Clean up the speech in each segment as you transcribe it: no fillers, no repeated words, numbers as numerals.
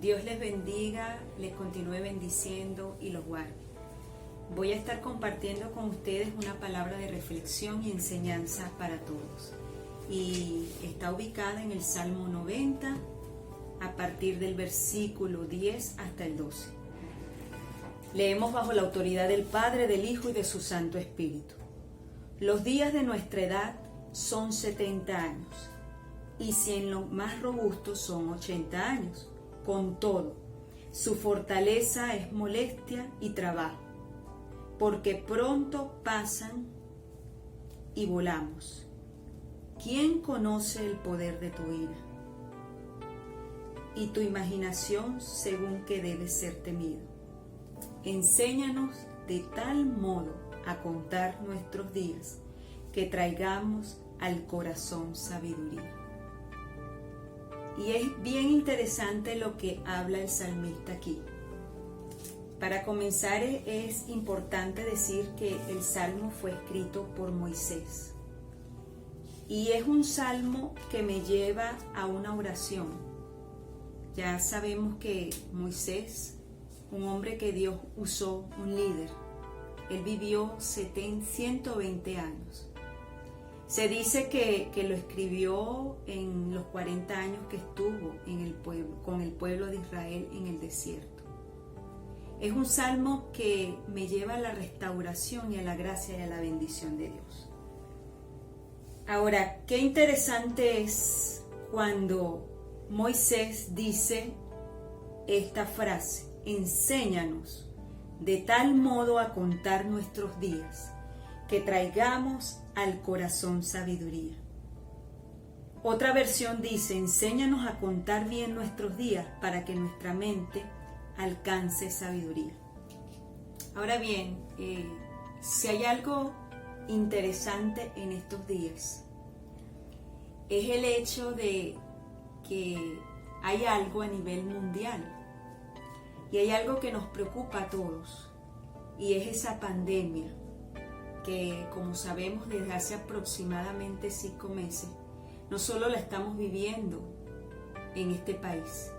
Dios les bendiga, les continúe bendiciendo y los guarde. Voy a estar compartiendo con ustedes una palabra de reflexión y enseñanza para todos. Y está ubicada en el Salmo 90, a partir del versículo 10 hasta el 12. Leemos bajo la autoridad del Padre, del Hijo y de su Santo Espíritu. Los días de nuestra edad son 70 años, y si en lo más robusto son 80 años. Con todo, su fortaleza es molestia y trabajo, porque pronto pasan y volamos. ¿Quién conoce el poder de tu ira? Y tu imaginación según que debe ser temido. Enséñanos de tal modo a contar nuestros días, que traigamos al corazón sabiduría. Y es bien interesante lo que habla el salmista aquí. Para comenzar, es importante decir que el salmo fue escrito por Moisés. Y es un salmo que me lleva a una oración. Ya sabemos que Moisés, un hombre que Dios usó, un líder, él vivió 120 años. Se dice que lo escribió en los 40 años que estuvo con el pueblo de Israel en el desierto. Es un salmo que me lleva a la restauración y a la gracia y a la bendición de Dios. Ahora, qué interesante es cuando Moisés dice esta frase: enséñanos de tal modo a contar nuestros días, que traigamos al corazón sabiduría. Otra versión dice: enséñanos a contar bien nuestros días para que nuestra mente alcance sabiduría. Ahora bien, si hay algo interesante en estos días, es el hecho de que hay algo a nivel mundial y hay algo que nos preocupa a todos, y es esa pandemia que, como sabemos, desde hace aproximadamente 5 meses, no solo la estamos viviendo en este país,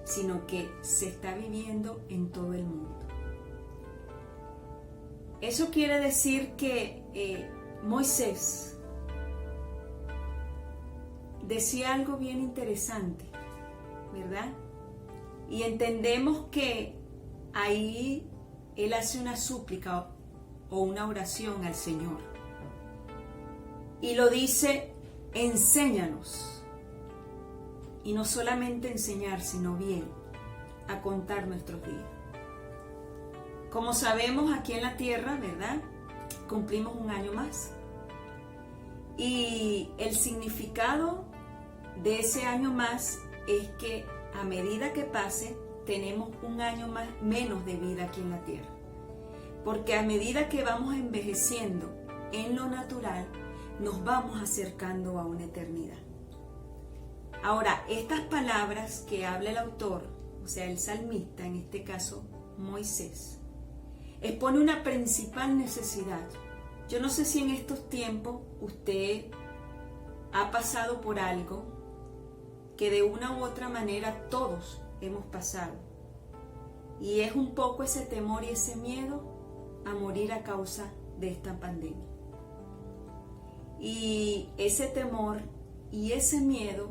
sino que se está viviendo en todo el mundo. Eso quiere decir que Moisés decía algo bien interesante, ¿verdad? Y entendemos que ahí él hace una súplica o una oración al Señor. Y lo dice: enséñanos. Y no solamente enseñar, sino bien, a contar nuestros días. Como sabemos, aquí en la tierra, ¿verdad?, cumplimos un año más. Y el significado de ese año más es que a medida que pase, tenemos un año más, menos de vida aquí en la tierra. Porque a medida que vamos envejeciendo en lo natural, nos vamos acercando a una eternidad. Ahora, estas palabras que habla el autor, o sea, el salmista, en este caso Moisés, expone una principal necesidad. Yo no sé si en estos tiempos usted ha pasado por algo que de una u otra manera todos hemos pasado. Y es un poco ese temor y ese miedo a morir a causa de esta pandemia. Y ese temor y ese miedo,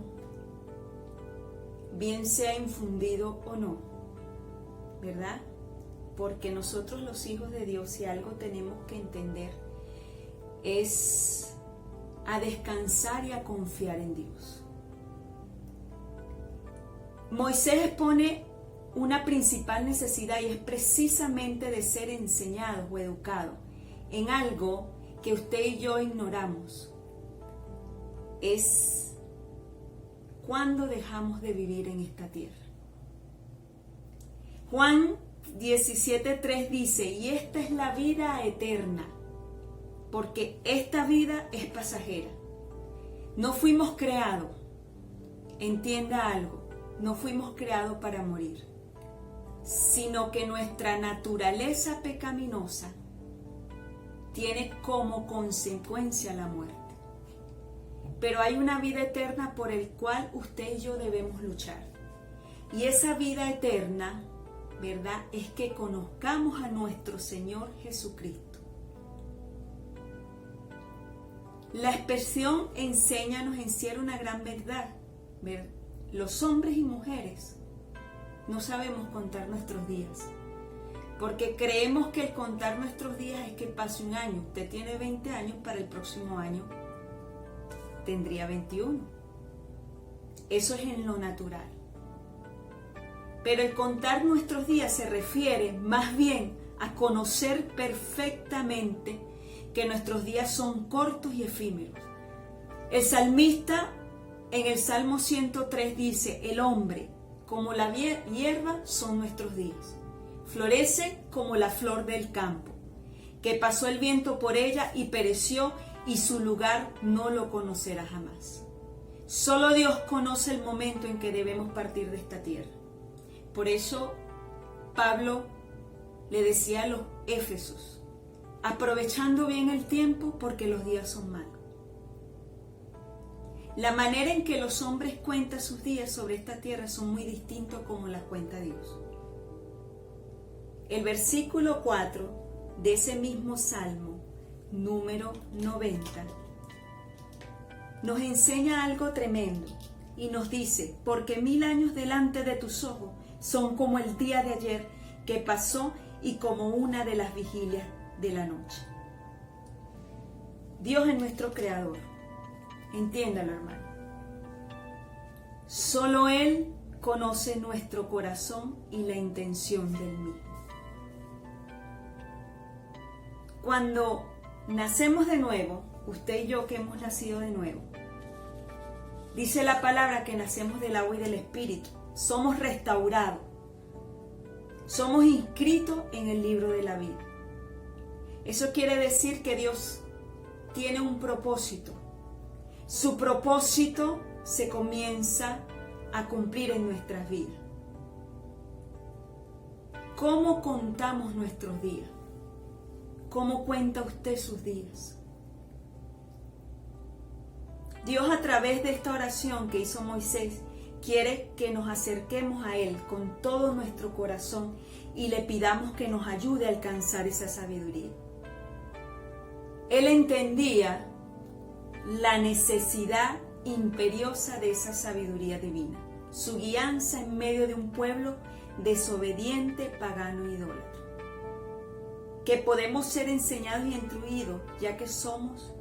bien sea infundido o no, ¿verdad? Porque nosotros, los hijos de Dios, si algo tenemos que entender, es a descansar y a confiar en Dios. Moisés expone una principal necesidad, y es precisamente de ser enseñados o educados en algo que usted y yo ignoramos. Es cuando dejamos de vivir en esta tierra. Juan 17:3 dice: y esta es la vida eterna, porque esta vida es pasajera. No fuimos creados, entienda algo, no fuimos creados para morir, sino que nuestra naturaleza pecaminosa tiene como consecuencia la muerte. Pero hay una vida eterna por el cual usted y yo debemos luchar. Y esa vida eterna, ¿verdad?, es que conozcamos a nuestro Señor Jesucristo. La expresión enséñanos encierra una gran verdad. Los hombres y mujeres no sabemos contar nuestros días, porque creemos que el contar nuestros días es que pase un año. Usted tiene 20 años, para el próximo año tendría 21. Eso es en lo natural. Pero el contar nuestros días se refiere más bien a conocer perfectamente que nuestros días son cortos y efímeros. El salmista en el Salmo 103 dice: el hombre como la hierba son nuestros días, florece como la flor del campo, que pasó el viento por ella y pereció, y su lugar no lo conocerá jamás. Solo Dios conoce el momento en que debemos partir de esta tierra. Por eso Pablo le decía a los Éfesos: aprovechando bien el tiempo, porque los días son malos. La manera en que los hombres cuentan sus días sobre esta tierra son muy distintos como las cuenta Dios. El versículo 4 de ese mismo Salmo, número 90, nos enseña algo tremendo y nos dice: porque 1000 años delante de tus ojos son como el día de ayer que pasó y como una de las vigilias de la noche. Dios es nuestro creador. Entiéndalo, hermano. Solo Él conoce nuestro corazón y la intención del mismo. Cuando nacemos de nuevo, usted y yo que hemos nacido de nuevo, dice la palabra que nacemos del agua y del Espíritu. Somos restaurados. Somos inscritos en el libro de la vida. Eso quiere decir que Dios tiene un propósito. Su propósito se comienza a cumplir en nuestras vidas. ¿Cómo contamos nuestros días? ¿Cómo cuenta usted sus días? Dios, a través de esta oración que hizo Moisés, quiere que nos acerquemos a Él con todo nuestro corazón y le pidamos que nos ayude a alcanzar esa sabiduría. Él entendía la necesidad imperiosa de esa sabiduría divina, su guianza en medio de un pueblo desobediente, pagano e idólatra. Que podemos ser enseñados y instruidos, ya que somos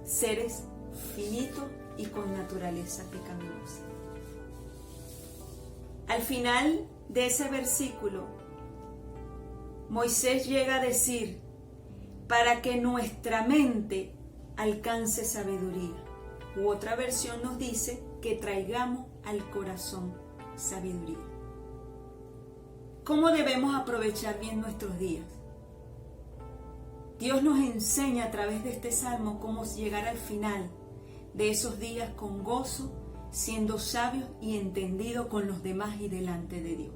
seres finitos y con naturaleza pecaminosa. Al final de ese versículo, Moisés llega a decir: para que nuestra mente alcance sabiduría. U otra versión nos dice que traigamos al corazón sabiduría. ¿Cómo debemos aprovechar bien nuestros días? Dios nos enseña a través de este salmo cómo llegar al final de esos días con gozo, siendo sabios y entendidos con los demás y delante de Dios.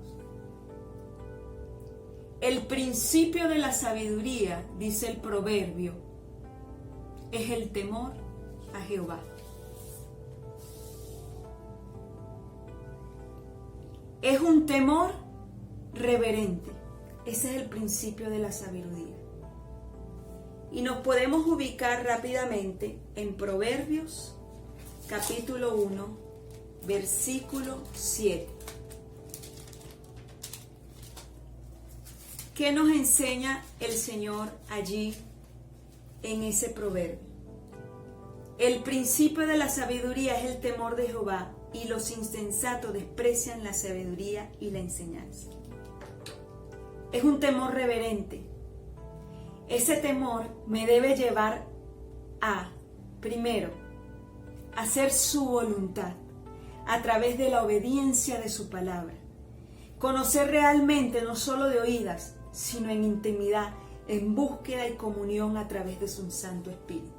El principio de la sabiduría, dice el proverbio, es el temor a Jehová. Es un temor reverente. Ese es el principio de la sabiduría. Y nos podemos ubicar rápidamente en Proverbios, capítulo 1, versículo 7. ¿Qué nos enseña el Señor allí en ese proverbio? El principio de la sabiduría es el temor de Jehová, y los insensatos desprecian la sabiduría y la enseñanza. Es un temor reverente. Ese temor me debe llevar a, primero, hacer su voluntad a través de la obediencia de su palabra. Conocer realmente, no solo de oídas, sino en intimidad, en búsqueda y comunión a través de su Santo Espíritu.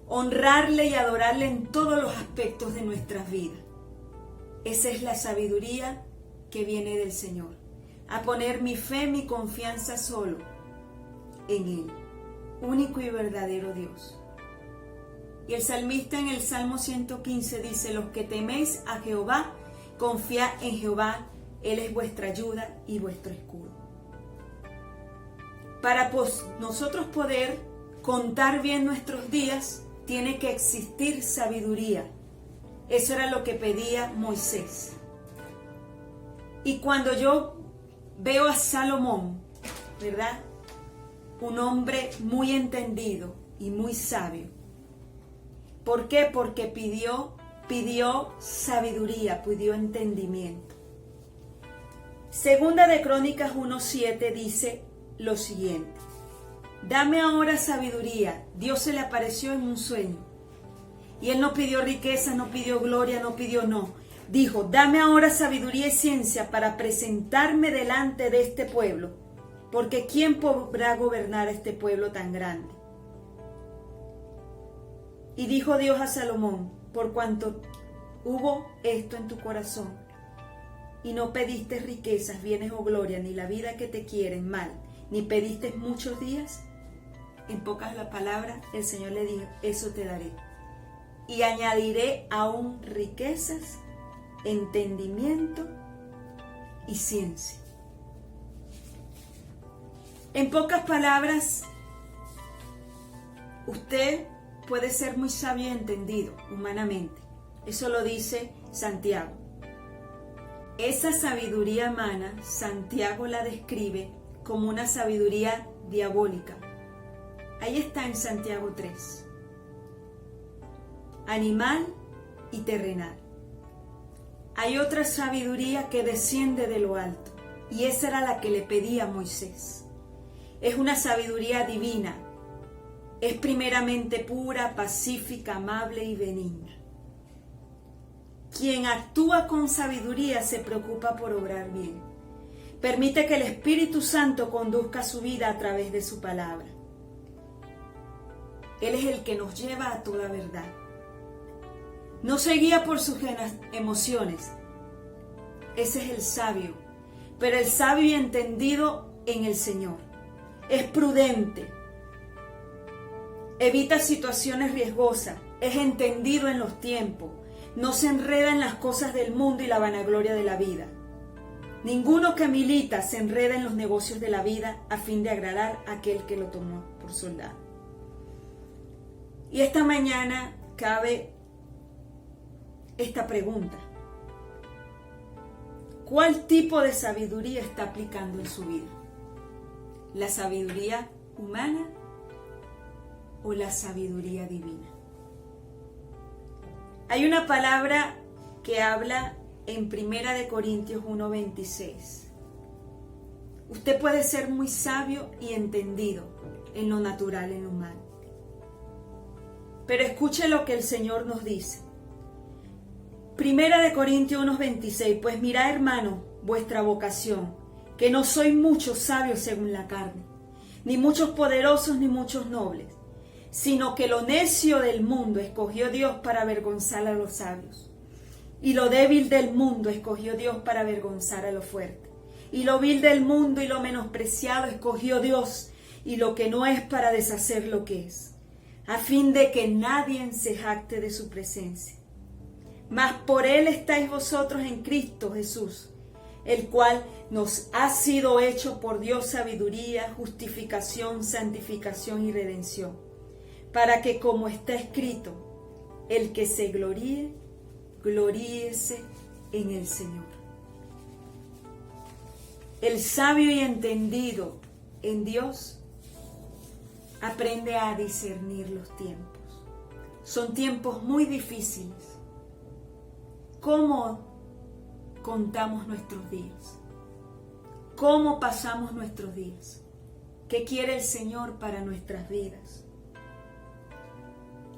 Honrarle y adorarle en todos los aspectos de nuestras vidas. Esa es la sabiduría que viene del Señor. A poner mi fe, mi confianza solo en Él, único y verdadero Dios. Y el salmista en el Salmo 115 dice: los que teméis a Jehová, Confiad en Jehová, Él es vuestra ayuda y vuestro escudo. Para nosotros poder contar bien nuestros días, tiene que existir sabiduría. Eso era lo que pedía Moisés. Y cuando yo veo a Salomón, ¿verdad? Un hombre muy entendido y muy sabio. ¿Por qué? Porque pidió sabiduría, pidió entendimiento. Segunda de Crónicas 1:7 dice lo siguiente: dame ahora sabiduría. Dios se le apareció en un sueño. Y él no pidió riqueza, no pidió gloria, no pidió no. Dijo, dame ahora sabiduría y ciencia para presentarme delante de este pueblo, porque ¿quién podrá gobernar a este pueblo tan grande? Y dijo Dios a Salomón, por cuanto hubo esto en tu corazón, y no pediste riquezas, bienes o gloria, ni la vida que te quieren mal, ni pediste muchos días, en pocas palabras, el Señor le dijo, eso te daré. Y añadiré aún riquezas, entendimiento y ciencia. En pocas palabras, usted puede ser muy sabio y entendido humanamente. Eso lo dice Santiago. Esa sabiduría humana, Santiago la describe como una sabiduría diabólica. Ahí está en Santiago 3. Animal y terrenal. Hay otra sabiduría que desciende de lo alto, y esa era la que le pedía a Moisés. Es una sabiduría divina. Es primeramente pura, pacífica, amable y benigna. Quien actúa con sabiduría se preocupa por obrar bien. Permite que el Espíritu Santo conduzca su vida a través de su palabra. Él es el que nos lleva a toda verdad. No se guía por sus emociones. Ese es el sabio. Pero el sabio y entendido en el Señor. Es prudente. Evita situaciones riesgosas. Es entendido en los tiempos. No se enreda en las cosas del mundo y la vanagloria de la vida. Ninguno que milita se enreda en los negocios de la vida a fin de agradar a aquel que lo tomó por soldado. Y esta mañana cabe esta pregunta: ¿cuál tipo de sabiduría está aplicando en su vida? ¿La sabiduría humana o la sabiduría divina? Hay una palabra que habla en 1 Corintios 1:26. Usted puede ser muy sabio y entendido en lo natural, en lo humano. Pero escuche lo que el Señor nos dice. 1 Corintios 1:26, pues mirad, hermano, vuestra vocación, que no sois muchos sabios según la carne, ni muchos poderosos, ni muchos nobles, sino que lo necio del mundo escogió Dios para avergonzar a los sabios, y lo débil del mundo escogió Dios para avergonzar a lo fuerte, y lo vil del mundo y lo menospreciado escogió Dios, y lo que no es para deshacer lo que es, a fin de que nadie se jacte de su presencia. Mas por Él estáis vosotros en Cristo Jesús, el cual nos ha sido hecho por Dios sabiduría, justificación, santificación y redención, para que, como está escrito, el que se gloríe, gloríese en el Señor. El sabio y entendido en Dios aprende a discernir los tiempos. Son tiempos muy difíciles. ¿Cómo contamos nuestros días? ¿Cómo pasamos nuestros días? ¿Qué quiere el Señor para nuestras vidas?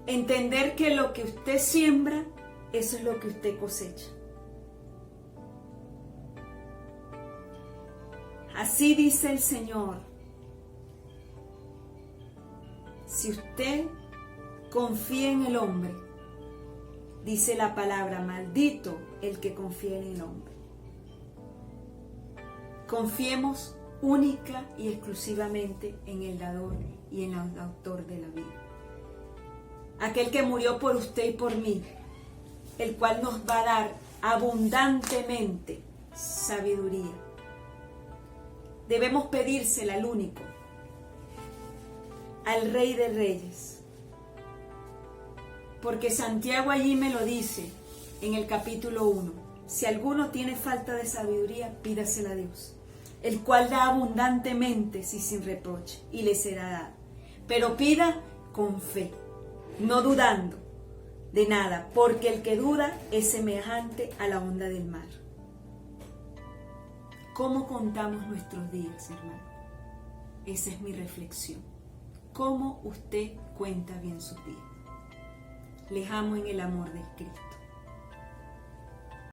Entender que lo que usted siembra, eso es lo que usted cosecha. Así dice el Señor. Si usted confía en el hombre, dice la palabra, maldito el que confía en el hombre. Confiemos única y exclusivamente en el dador y en el autor de la vida. Aquel que murió por usted y por mí, el cual nos va a dar abundantemente sabiduría. Debemos pedírsela al único, al Rey de Reyes. Porque Santiago allí me lo dice en el capítulo 1. Si alguno tiene falta de sabiduría, pídasela a Dios, el cual da abundantemente y sin reproche, y le será dado. Pero pida con fe, no dudando de nada, porque el que duda es semejante a la onda del mar. ¿Cómo contamos nuestros días, hermano? Esa es mi reflexión. ¿Cómo usted cuenta bien sus días? Les amo en el amor de Cristo.